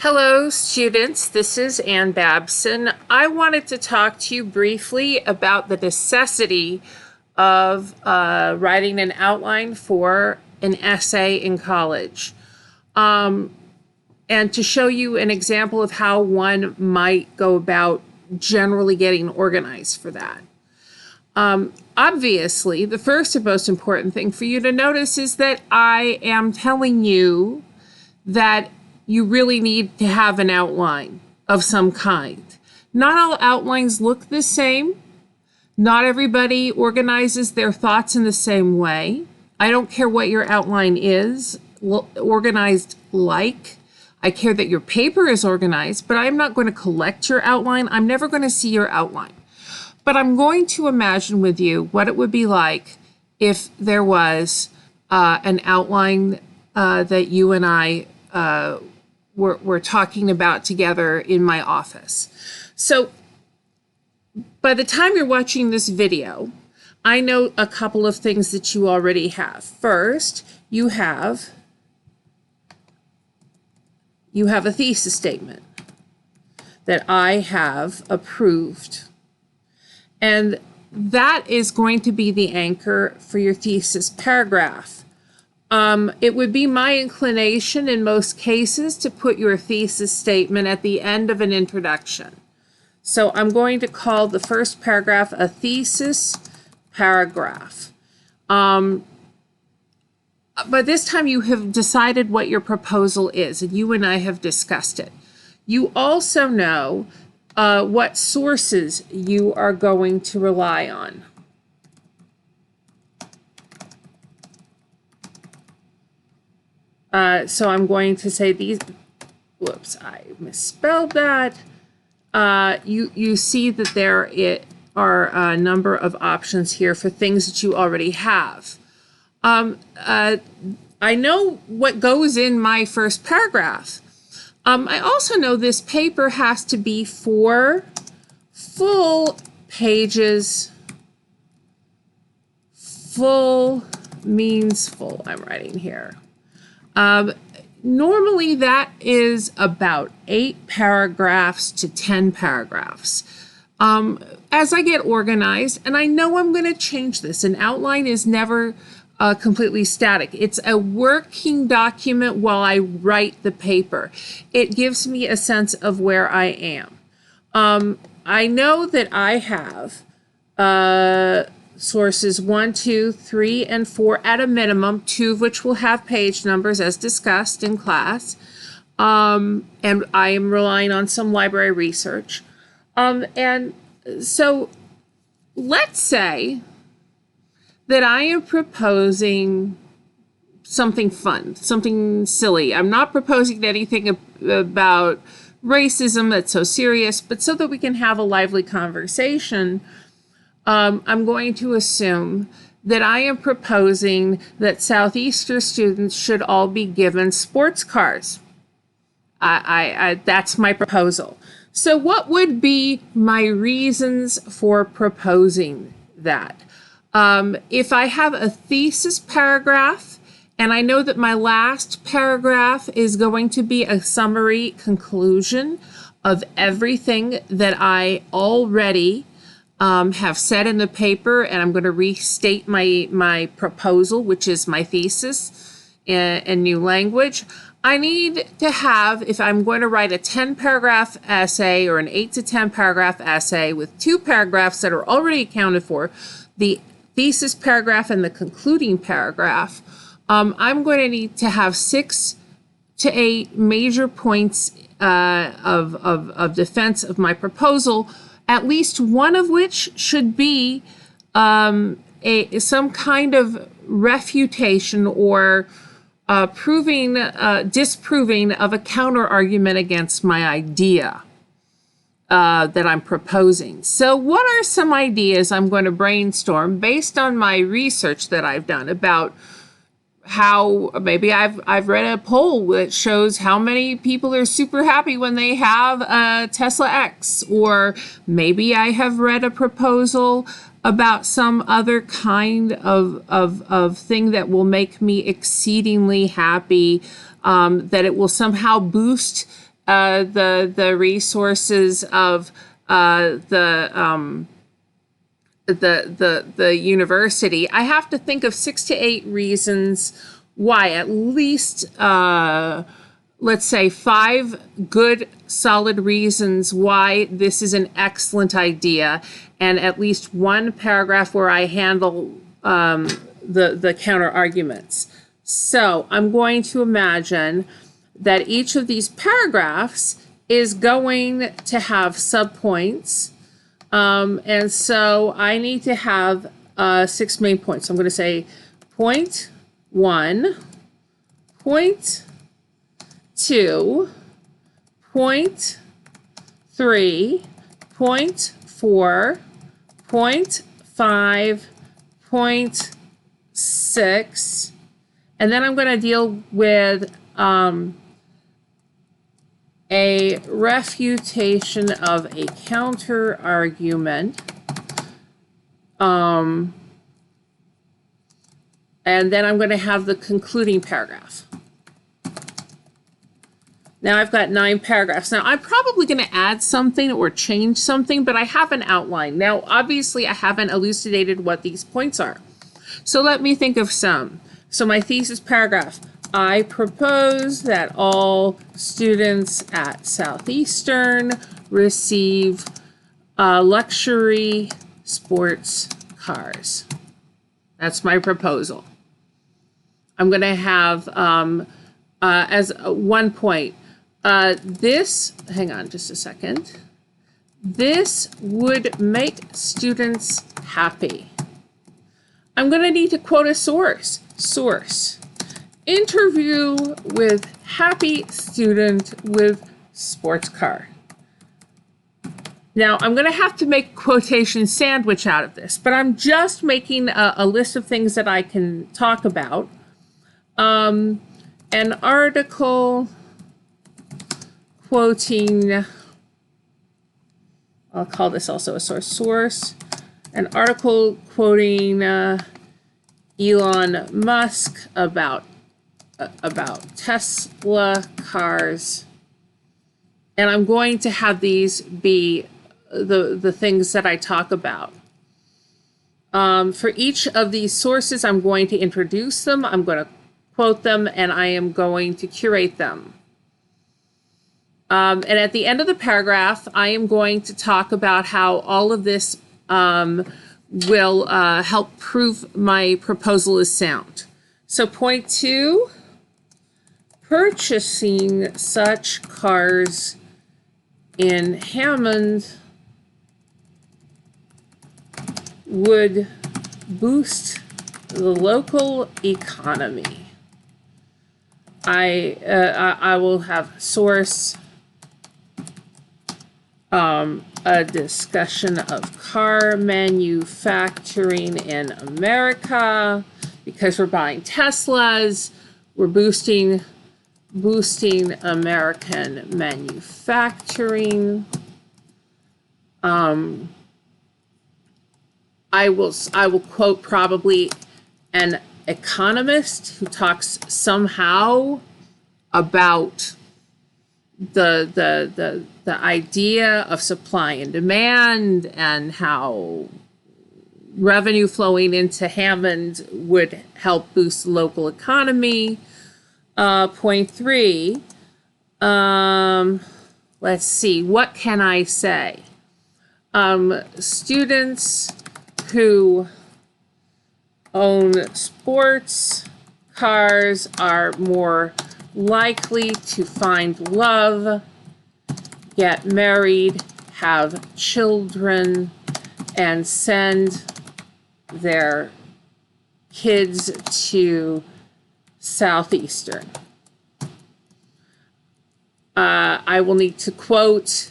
Hello, students. This is Ann Babson. I wanted to talk to you briefly about the necessity of writing an outline for an essay in college, and to show you an example of how one might go about generally getting organized for that. Obviously, the first and most important thing for you to notice is that I am telling you that you really need to have an outline of some kind. Not all outlines look the same. Not everybody organizes their thoughts in the same way. I don't care what your outline is organized like. I care that your paper is organized, but I'm not going to collect your outline. I'm never going to see your outline. But I'm going to imagine with you what it would be like if there was an outline that you and I we're talking about together in my office. So by the time you're watching this video, I know a couple of things that you already have. First, you have a thesis statement that I have approved. And that is going to be the anchor for your thesis paragraph. It would be my inclination in most cases to put your thesis statement at the end of an introduction. So I'm going to call the first paragraph a thesis paragraph. By this time you have decided what your proposal is, and you and I have discussed it. You also know what sources you are going to rely on. So I'm going to say these, whoops, I misspelled that. You see that there are a number of options here for things that you already have. I know what goes in my first paragraph. I also know this paper has to be 4 full pages. Full means full, I'm writing here. Normally that is about 8 paragraphs to 10 paragraphs. As I get organized, and I know I'm going to change this, an outline is never completely static. It's a working document while I write the paper. It gives me a sense of where I am. I know that I have sources 1, 2, 3, and 4 at a minimum, 2 of which will have page numbers as discussed in class. And I am relying on some library research. And so let's say that I am proposing something fun, something silly. I'm not proposing anything about racism that's so serious, but so that we can have a lively conversation. I'm going to assume that I am proposing that Southeastern students should all be given sports cars. That's my proposal. So what would be my reasons for proposing that? If I have a thesis paragraph, and I know that my last paragraph is going to be a summary conclusion of everything that I already have said in the paper, and I'm going to restate my proposal, which is my thesis in new language. I need to have, if I'm going to write a 10-paragraph essay or an 8 to 10 paragraph essay with 2 paragraphs that are already accounted for, the thesis paragraph and the concluding paragraph, I'm going to need to have 6 to 8 major points of defense of my proposal, at least one of which should be some kind of refutation or disproving of a counter argument against my idea that I'm proposing. So what are some ideas I'm going to brainstorm based on my research that I've done about how maybe I've read a poll that shows how many people are super happy when they have a Tesla X, or maybe I have read a proposal about some other kind of thing that will make me exceedingly happy, that it will somehow boost the resources of the university, I have to think of 6 to 8 reasons why, at least let's say 5 good solid reasons why this is an excellent idea, and at least 1 paragraph where I handle the counter arguments. So I'm going to imagine that each of these paragraphs is going to have subpoints. And so I need to have 6 main points. So I'm going to say point 1, point 2, point 3, point 4, point 5, point 6, and then I'm going to deal with a refutation of a counter argument, and then I'm going to have the concluding paragraph. Now I've got 9 paragraphs. Now I'm probably going to add something or change something, but I have an outline. Now obviously I haven't elucidated what these points are. So let me think of some. So my thesis paragraph: I propose that all students at Southeastern receive luxury sports cars. That's my proposal. I'm going to have, as 1 point, hang on just a second. This would make students happy. I'm going to need to quote a source. Source: interview with happy student with sports car. Now, I'm going to have to make a quotation sandwich out of this, but I'm just making a list of things that I can talk about. An article quoting, I'll call this also a source. Source: an article quoting Elon Musk about Tesla cars. And I'm going to have these be the things that I talk about. For each of these sources, I'm going to introduce them, I'm going to quote them, and I am going to curate them. And at the end of the paragraph, I am going to talk about how all of this will help prove my proposal is sound. So point 2, purchasing such cars in Hammond would boost the local economy. I will have source, a discussion of car manufacturing in America. Because we're buying Teslas, we're boosting American manufacturing. I will quote probably an economist who talks somehow about the idea of supply and demand, and how revenue flowing into Hammond would help boost the local economy. Point 3, let's see, what can I say? Students who own sports cars are more likely to find love, get married, have children, and send their kids to Southeastern. I will need to quote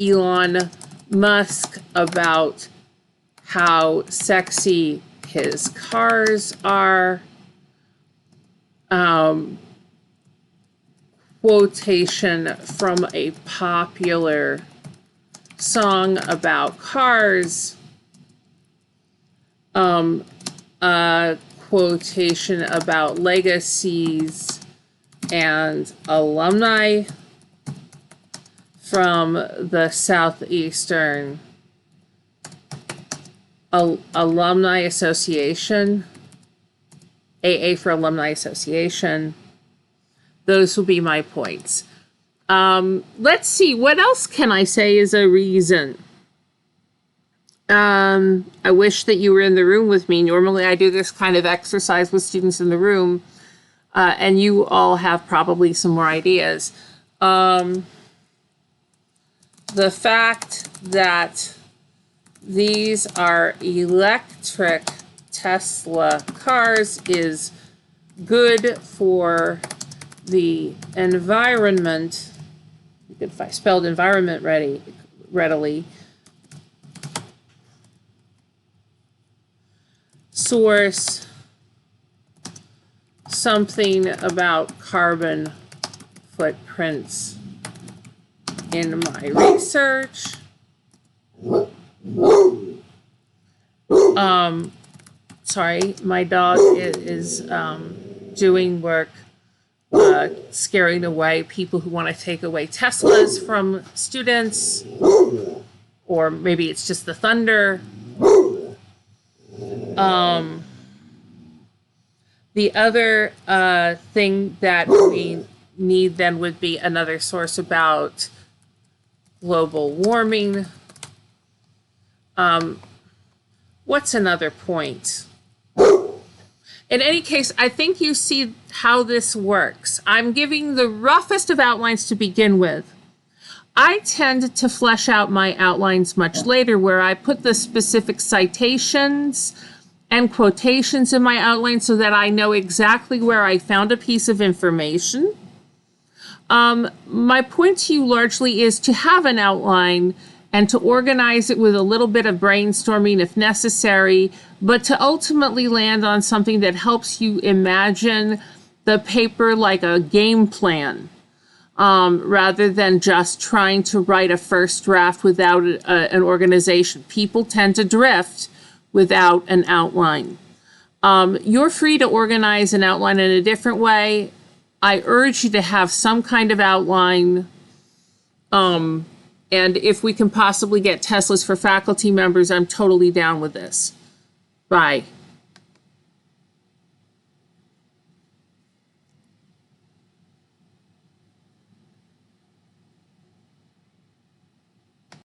Elon Musk about how sexy his cars are. Quotation from a popular song about cars. Quotation about legacies and alumni. from the Southeastern Alumni Association, AA for Alumni Association. Those will be my points. Let's see, what else can I say is a reason? I wish that you were in the room with me. Normally I do this kind of exercise with students in the room, and you all have probably some more ideas. The fact that these are electric Tesla cars is good for the environment. If I spelled environment readily. Source something about carbon footprints in my research. Sorry, my dog is doing work, scaring away people who want to take away Teslas from students, or maybe it's just the thunder. The other thing that we need then would be another source about global warming. What's another point? In any case, I think you see how this works. I'm giving the roughest of outlines to begin with. I tend to flesh out my outlines much later, where I put the specific citations and quotations in my outline so that I know exactly where I found a piece of information. My point to you largely is to have an outline and to organize it with a little bit of brainstorming if necessary, but to ultimately land on something that helps you imagine the paper like a game plan, rather than just trying to write a first draft without an organization. People tend to drift without an outline. You're free to organize an outline in a different way. I urge you to have some kind of outline. And if we can possibly get Teslas for faculty members, I'm totally down with this. Bye.